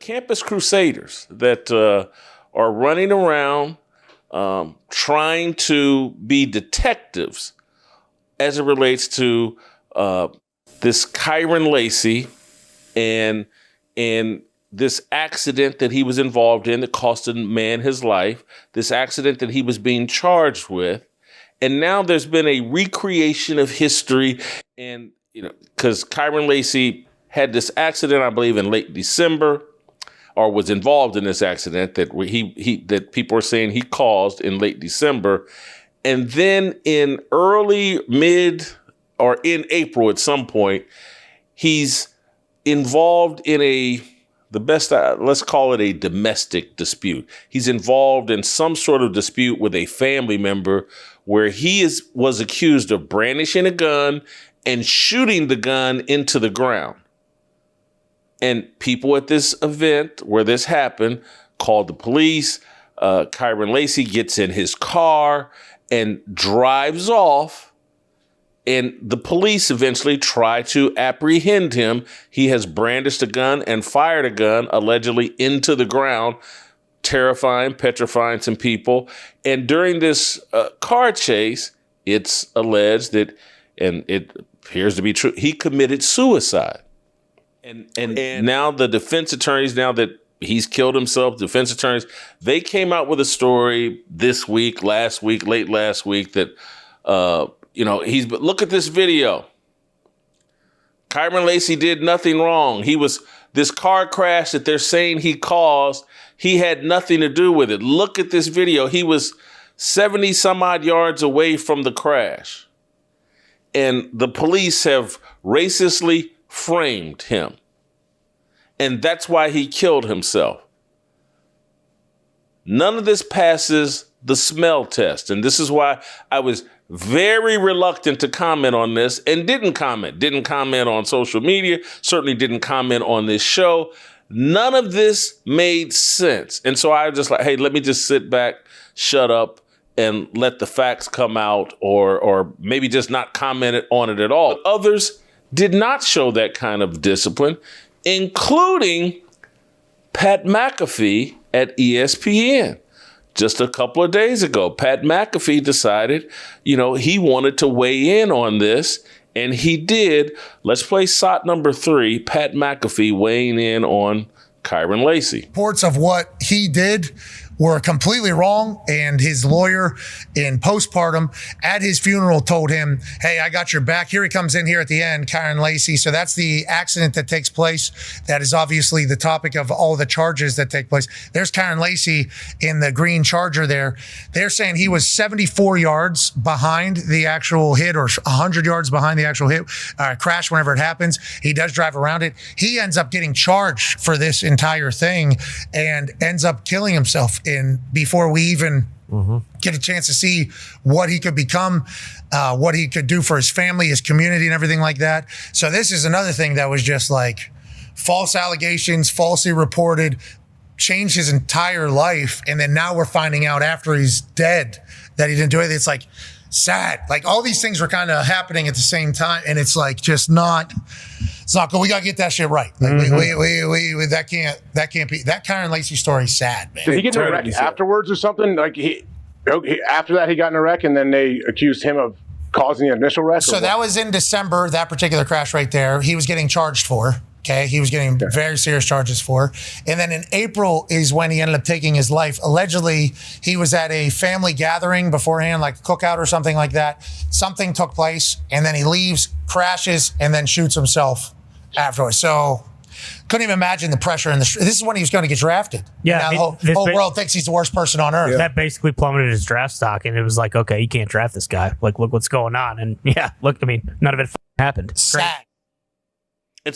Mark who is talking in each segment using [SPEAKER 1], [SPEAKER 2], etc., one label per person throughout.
[SPEAKER 1] campus crusaders that are running around trying to be detectives as it relates to this Kyren Lacy and this accident that he was involved in that cost a man his life, this accident that he was being charged with. And now there's been a recreation of history. And, because Kyren Lacy had this accident, I believe, in late December, or was involved in this accident that that people are saying he caused in late December. And then in in April at some point, he's involved in let's call it a domestic dispute. He's involved in some sort of dispute with a family member where he was accused of brandishing a gun and shooting the gun into the ground. And people at this event where this happened called the police. Kyren Lacy gets in his car and drives off. And the police eventually try to apprehend him. He has brandished a gun and fired a gun allegedly into the ground, petrifying some people. And during this car chase, it's alleged that, and it appears to be true, he committed suicide. And now the defense attorneys, now that he's killed himself, defense attorneys, they came out with a story this week, late last week that, but look at this video. Kyren Lacy did nothing wrong. This car crash that they're saying he caused, he had nothing to do with it. Look at this video. He was 70 some odd yards away from the crash. And the police have racistly framed him. And that's why he killed himself. None of this passes the smell test. And this is why I was very reluctant to comment on this and didn't comment on social media, certainly didn't comment on this show. None of this made sense. And so I was just like, hey, let me just sit back, shut up, and let the facts come out, or maybe just not comment on it at all. But others did not show that kind of discipline, including Pat McAfee at ESPN. Just a couple of days ago, Pat McAfee decided, he wanted to weigh in on this, and he did. Let's play SOT number 3, Pat McAfee weighing in on Kyren Lacy.
[SPEAKER 2] Reports of what he did were completely wrong, and his lawyer in postpartum at his funeral told him, hey, I got your back. Here he comes in here at the end, Kyren Lacy. So that's the accident that takes place. That is obviously the topic of all the charges that take place. There's Kyren Lacy in the green Charger there. They're saying he was 74 yards behind the actual hit, or 100 yards behind the actual hit, crash whenever it happens. He does drive around it. He ends up getting charged for this entire thing and ends up killing himself before we even get a chance to see what he could become, what he could do for his family, his community, and everything like that. So this is another thing that was just like false allegations, falsely reported, changed his entire life. And then now we're finding out after he's dead that he didn't do anything. It's like sad. Like all these things were kind of happening at the same time. And it's like just not, it's not good. We got to get that shit right. Like we that can't be, that Kyren Lacy story is sad, man.
[SPEAKER 3] Did he get in a wreck afterwards or something? Like after that he got in a wreck and then they accused him of causing the initial wreck?
[SPEAKER 2] So that was in December, that particular crash right there. He was getting charged for. Okay, he was getting very serious charges for. And then in April is when he ended up taking his life. Allegedly, he was at a family gathering beforehand, like a cookout or something like that. Something took place, and then he leaves, crashes, and then shoots himself afterwards. So couldn't even imagine the pressure. This is when he was going to get drafted.
[SPEAKER 4] Yeah,
[SPEAKER 2] now the whole world thinks he's the worst person on earth.
[SPEAKER 4] That basically plummeted his draft stock, and it was like, okay, you can't draft this guy. Like, look what's going on. And yeah, look, I mean, none of it happened.
[SPEAKER 2] Sad.
[SPEAKER 1] And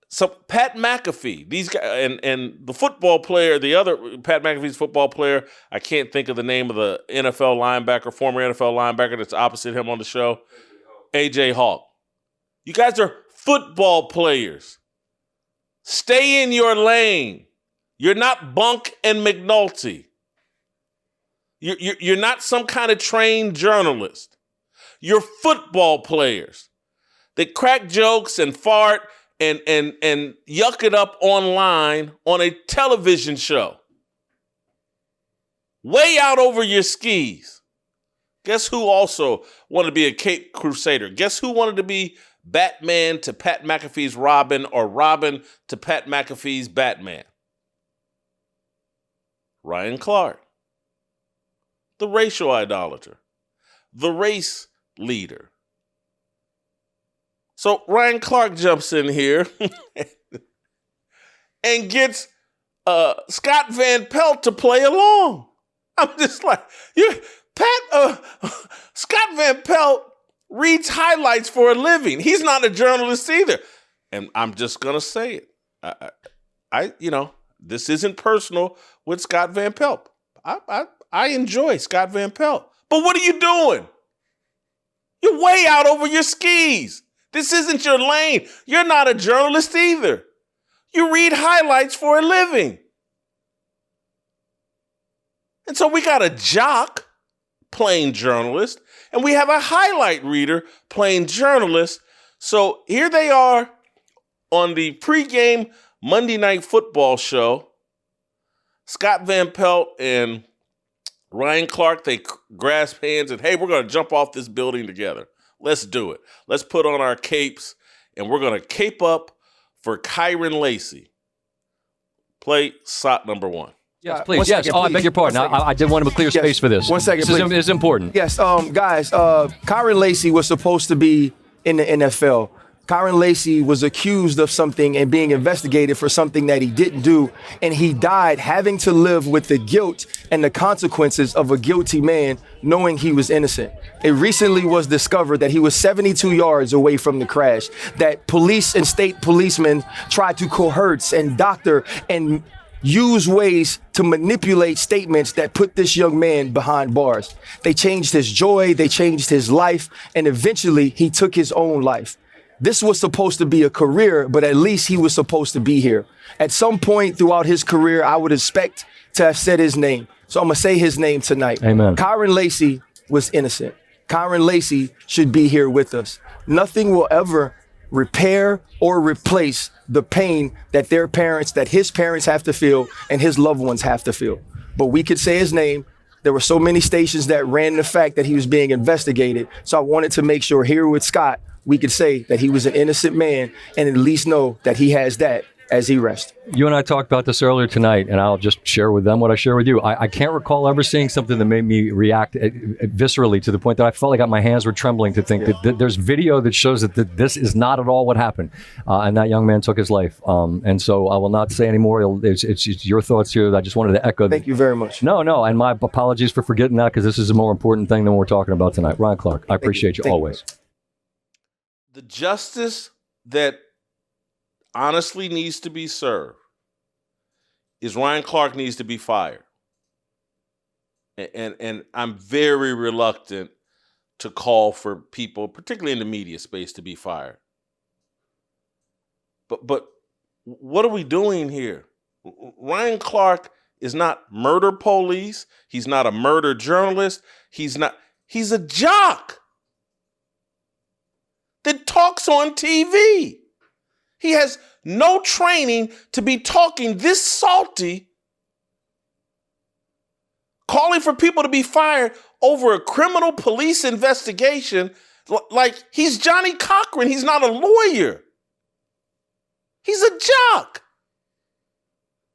[SPEAKER 1] so Pat McAfee, these guys, and the football player, the other Pat McAfee's football player, I can't think of the name of the NFL linebacker, former NFL linebacker that's opposite him on the show, AJ Hawk. You guys are football players. Stay in your lane. You're not Bunk and McNulty. You're not some kind of trained journalist. You're football players. They crack jokes and fart and yuck it up online on a television show. Way out over your skis. Guess who also wanted to be a Cape Crusader? Guess who wanted to be Batman to Pat McAfee's Robin or Robin to Pat McAfee's Batman? Ryan Clark. The racial idolater. The race leader. So Ryan Clark jumps in here and gets Scott Van Pelt to play along. I'm just like, Scott Van Pelt reads highlights for a living. He's not a journalist either. And I'm just going to say it. This isn't personal with Scott Van Pelt. I enjoy Scott Van Pelt. But what are you doing? You're way out over your skis. This isn't your lane. You're not a journalist either. You read highlights for a living. And so we got a jock playing journalist, and we have a highlight reader playing journalist. So here they are on the pregame Monday Night Football show. Scott Van Pelt and Ryan Clark, they grasp hands and, hey, we're going to jump off this building together. Let's do it. Let's put on our capes, and we're going to cape up for Kyren Lacy. Play shot number 1.
[SPEAKER 5] Yes, please. Yes. I beg your pardon. I did want to clear space for this.
[SPEAKER 6] 1 second,
[SPEAKER 5] this
[SPEAKER 6] please.
[SPEAKER 5] is important.
[SPEAKER 6] Yes, guys, Kyren Lacy was supposed to be in the NFL. Kyren Lacy was accused of something and being investigated for something that he didn't do, and he died having to live with the guilt and the consequences of a guilty man knowing he was innocent. It recently was discovered that he was 72 yards away from the crash, that police and state policemen tried to coerce and doctor and use ways to manipulate statements that put this young man behind bars. They changed his joy, they changed his life, and eventually he took his own life. This was supposed to be a career, but at least he was supposed to be here. At some point throughout his career, I would expect to have said his name. So I'm going to say his name tonight.
[SPEAKER 5] Amen.
[SPEAKER 6] Kyren Lacy was innocent. Kyren Lacy should be here with us. Nothing will ever repair or replace the pain that his parents have to feel and his loved ones have to feel. But we could say his name. There were so many stations that ran the fact that he was being investigated. So I wanted to make sure here with Scott, we could say that he was an innocent man and at least know that he has that as he rests.
[SPEAKER 5] You and I talked about this earlier tonight, and I'll just share with them what I share with you. I can't recall ever seeing something that made me react viscerally to the point that I felt like my hands were trembling to think that there's video that shows that this is not at all what happened. And that young man took his life. And so I will not say any more. It's your thoughts here. I just wanted to echo.
[SPEAKER 6] Thank you very much.
[SPEAKER 5] No. And my apologies for forgetting that, because this is a more important thing than we're talking about tonight. Ryan Clark, I appreciate you always.
[SPEAKER 1] The justice that honestly needs to be served is Ryan Clark needs to be fired. And I'm very reluctant to call for people, particularly in the media space, to be fired. But what are we doing here? Ryan Clark is not murder police. He's not a murder journalist. He's a jock that talks on TV. He has no training to be talking this salty, calling for people to be fired over a criminal police investigation. Like he's Johnny Cochran. He's not a lawyer. He's a jock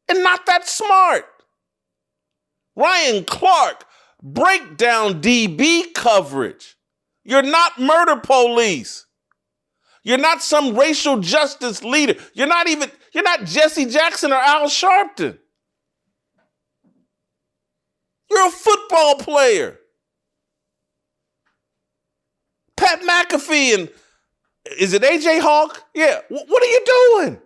[SPEAKER 1] and not that smart. Ryan Clark, breakdown DB coverage. You're not murder police. You're not some racial justice leader. You're not Jesse Jackson or Al Sharpton. You're a football player. Pat McAfee and, is it AJ Hawk? Yeah. What are you doing?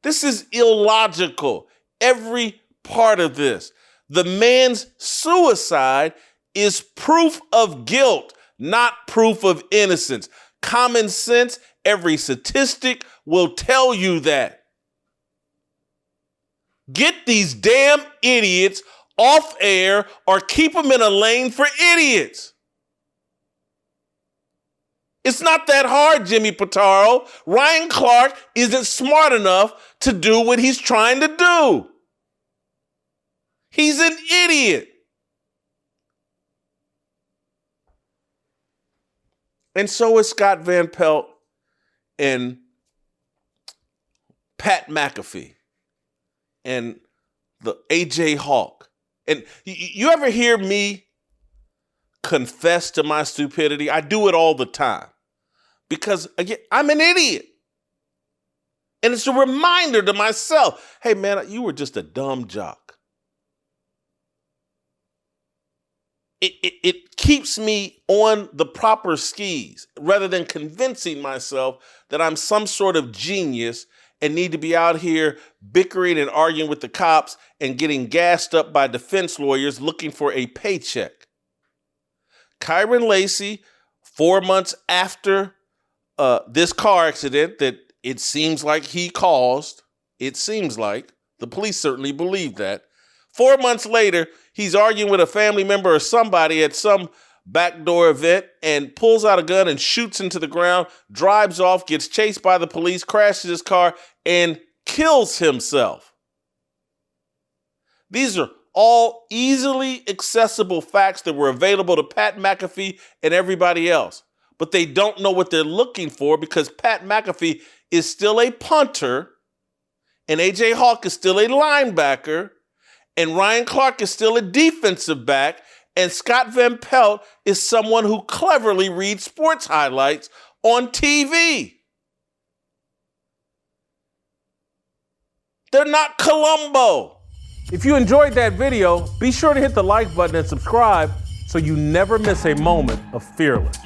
[SPEAKER 1] This is illogical. Every part of this. The man's suicide is proof of guilt, not proof of innocence. Common sense, every statistic will tell you that. Get these damn idiots off air or keep them in a lane for idiots. It's not that hard, Jimmy Pitaro. Ryan Clark isn't smart enough to do what he's trying to do. He's an idiot. And so is Scott Van Pelt and Pat McAfee and the AJ Hawk. And you ever hear me confess to my stupidity? I do it all the time. Because, again, I'm an idiot. And it's a reminder to myself, hey, man, you were just a dumb jock. It keeps me on the proper skis rather than convincing myself that I'm some sort of genius and need to be out here bickering and arguing with the cops and getting gassed up by defense lawyers looking for a paycheck. Kyren Lacy, 4 months after this car accident that it seems like he caused, the police certainly believe that. 4 months later, he's arguing with a family member or somebody at some backdoor event and pulls out a gun and shoots into the ground, drives off, gets chased by the police, crashes his car, and kills himself. These are all easily accessible facts that were available to Pat McAfee and everybody else. But they don't know what they're looking for because Pat McAfee is still a punter and AJ Hawk is still a linebacker and Ryan Clark is still a defensive back and Scott Van Pelt is someone who cleverly reads sports highlights on TV. They're not Columbo. If you enjoyed that video, be sure to hit the like button and subscribe so you never miss a moment of Fearless.